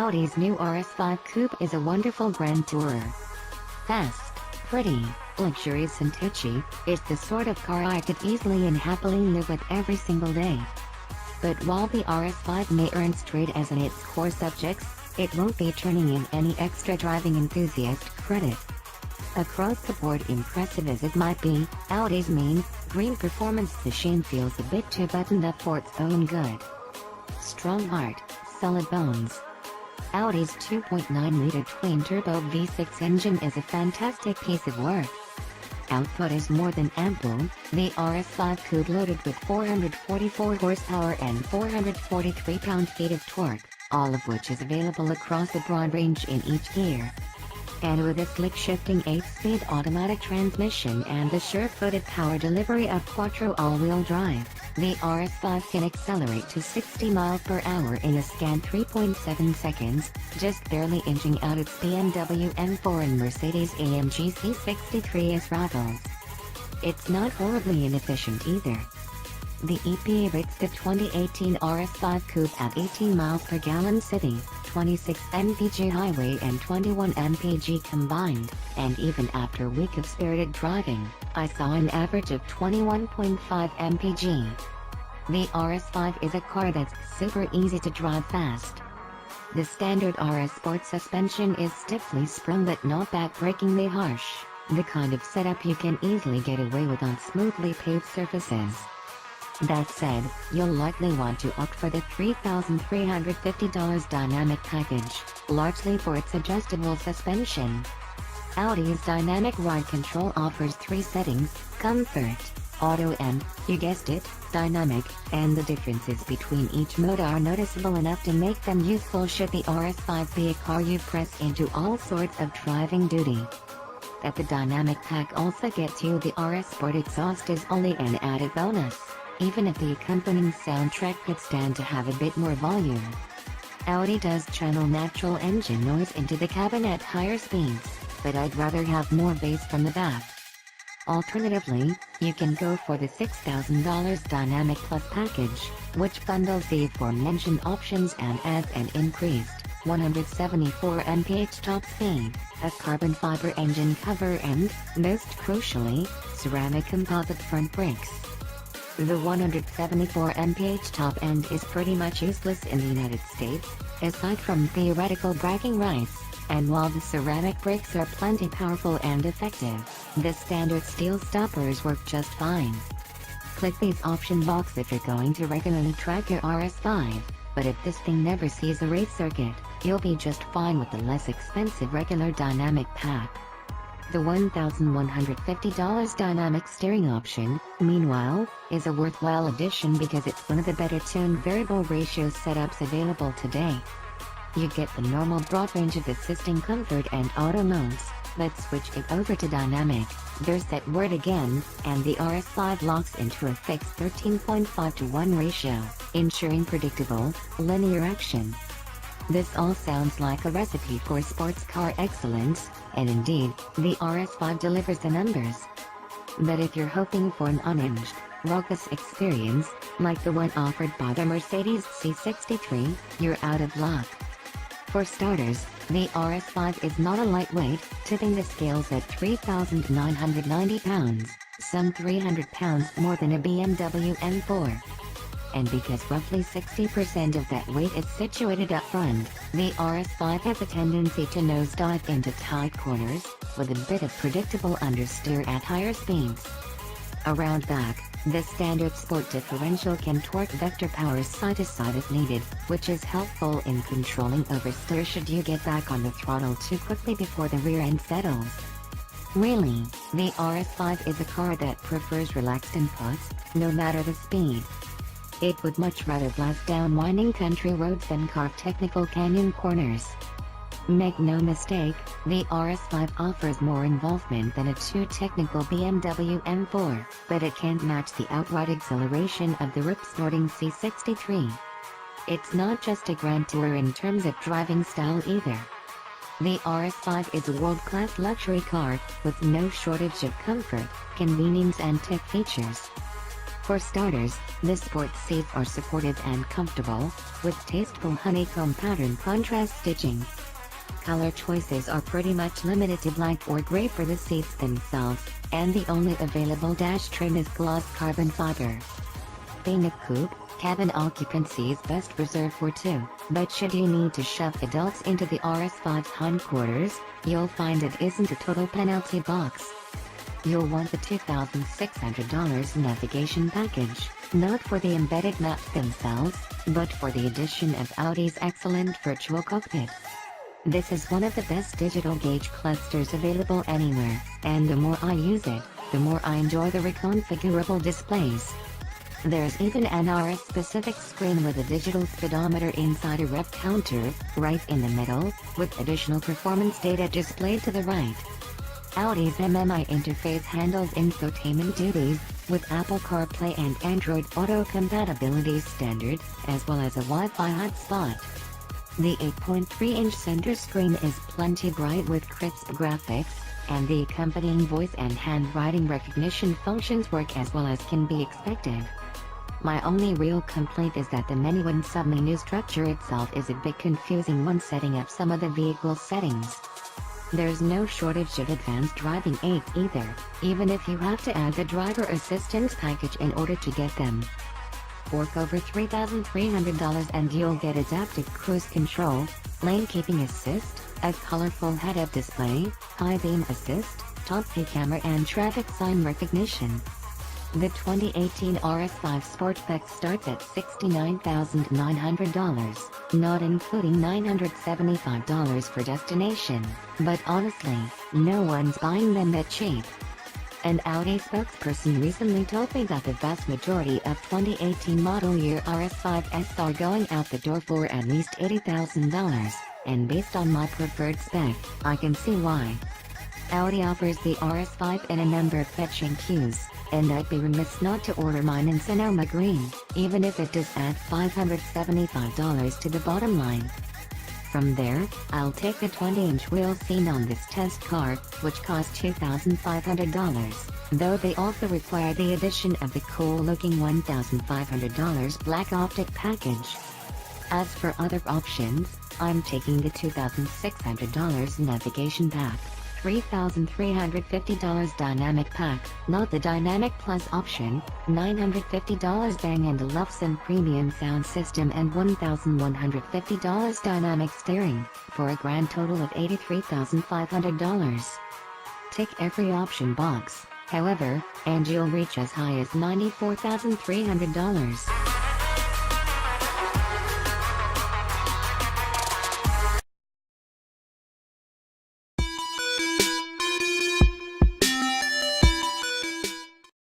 Audi's new RS5 Coupe is a wonderful grand tourer. Fast, pretty, luxurious and touchy, it's the sort of car I could easily and happily live with every single day. But while the RS5 may earn straight as in its core subjects, it won't be turning in any extra driving enthusiast credit. Across the board impressive as it might be, Audi's mean, green performance machine feels a bit too buttoned up for its own good. Strong heart, solid bones. Audi's 2.9-liter twin-turbo V6 engine is a fantastic piece of work. Output is more than ample, the RS5 Coupe loaded with 444 horsepower and 443 pound-feet of torque, all of which is available across a broad range in each gear. And with a slick-shifting 8-speed automatic transmission and the sure-footed power delivery of Quattro all-wheel drive, the RS5 can accelerate to 60 miles per hour in a scant 3.7 seconds, just barely inching out its BMW M4 and Mercedes-AMG C63's rivals. It's not horribly inefficient either. The EPA rates the 2018 RS5 Coupe at 18 miles per gallon city, 26 mpg highway and 21 mpg combined, and even after a week of spirited driving, I saw an average of 21.5 mpg. The RS5 is a car that's super easy to drive fast. The standard RS Sport suspension is stiffly sprung but not backbreakingly harsh, the kind of setup you can easily get away with on smoothly paved surfaces. That said, you'll likely want to opt for the $3,350 dynamic package, largely for its adjustable suspension. Audi's dynamic ride control offers 3 settings: comfort, auto and, you guessed it, dynamic, and the differences between each mode are noticeable enough to make them useful should the RS5 be a car you press into all sorts of driving duty. That the dynamic pack also gets you the RS Sport exhaust is only an added bonus, even if the accompanying soundtrack could stand to have a bit more volume. Audi does channel natural engine noise into the cabin at higher speeds, but I'd rather have more bass from the back. Alternatively, you can go for the $6,000 Dynamic Plus package, which bundles the aforementioned options and adds an increased 174 mph top speed, a carbon fiber engine cover and, most crucially, ceramic composite front brakes. The 174 mph top end is pretty much useless in the United States, aside from theoretical bragging rights, and while the ceramic brakes are plenty powerful and effective, the standard steel stoppers work just fine. Click these option box if you're going to regularly track your RS5, but if this thing never sees a race circuit, you'll be just fine with the less expensive regular dynamic pack. The $1,150 dynamic steering option, meanwhile, is a worthwhile addition because it's one of the better tuned variable ratio setups available today. You get the normal broad range of assisting comfort and auto modes, but switch it over to dynamic, there's that word again, and the RS5 locks into a fixed 13.5:1 ratio, ensuring predictable, linear action. This all sounds like a recipe for sports car excellence, and indeed, the RS5 delivers the numbers. But if you're hoping for an unhinged, raucous experience, like the one offered by the Mercedes C63, you're out of luck. For starters, the RS5 is not a lightweight, tipping the scales at 3,990 pounds, some 300 pounds more than a BMW M4. And because roughly 60% of that weight is situated up front, the RS5 has a tendency to nosedive into tight corners, with a bit of predictable understeer at higher speeds. Around back, the standard sport differential can torque vector power side to side as needed, which is helpful in controlling oversteer should you get back on the throttle too quickly before the rear end settles. Really, the RS5 is a car that prefers relaxed inputs, no matter the speed. It would much rather blast down winding country roads than carve technical canyon corners. Make no mistake, the RS5 offers more involvement than a too-technical BMW M4, but it can't match the outright exhilaration of the rip-snorting C63. It's not just a grand tour in terms of driving style either. The RS5 is a world-class luxury car, with no shortage of comfort, convenience and tech features. For starters, the sports seats are supportive and comfortable, with tasteful honeycomb pattern contrast stitching. Color choices are pretty much limited to black or gray for the seats themselves, and the only available dash trim is gloss carbon fiber. Being a coupe, cabin occupancy is best reserved for two, but should you need to shove adults into the RS5's hindquarters, you'll find it isn't a total penalty box. You'll want the $2,600 navigation package, not for the embedded maps themselves, but for the addition of Audi's excellent virtual cockpit. This is one of the best digital gauge clusters available anywhere, and the more I use it, the more I enjoy the reconfigurable displays. There's even an RS-specific screen with a digital speedometer inside a rev counter, right in the middle, with additional performance data displayed to the right. Audi's MMI interface handles infotainment duties, with Apple CarPlay and Android Auto compatibility standard, as well as a Wi-Fi hotspot. The 8.3-inch center screen is plenty bright with crisp graphics, and the accompanying voice and handwriting recognition functions work as well as can be expected. My only real complaint is that the menu and submenu structure itself is a bit confusing when setting up some of the vehicle settings. There's no shortage of advanced driving aids either, even if you have to add the driver assistance package in order to get them. Fork over $3,300 and you'll get adaptive cruise control, lane keeping assist, a colorful head-up display, high beam assist, top-view camera and traffic sign recognition. The 2018 RS5 Sportback starts at $69,900, not including $975 for destination, but honestly, no one's buying them that cheap. An Audi spokesperson recently told me that the vast majority of 2018 model year RS5s are going out the door for at least $80,000, and based on my preferred spec, I can see why. Audi offers the RS5 in a number of fetching hues, and I'd be remiss not to order mine in Sonoma Green, even if it does add $575 to the bottom line. From there, I'll take the 20-inch wheel seen on this test car, which costs $2,500, though they also require the addition of the cool-looking $1,500 black optic package. As for other options, I'm taking the $2,600 navigation pack, $3,350 dynamic pack, not the dynamic plus option, $950 Bang & Olufsen premium sound system and $1,150 dynamic steering, for a grand total of $83,500. Tick every option box, however, and you'll reach as high as $94,300.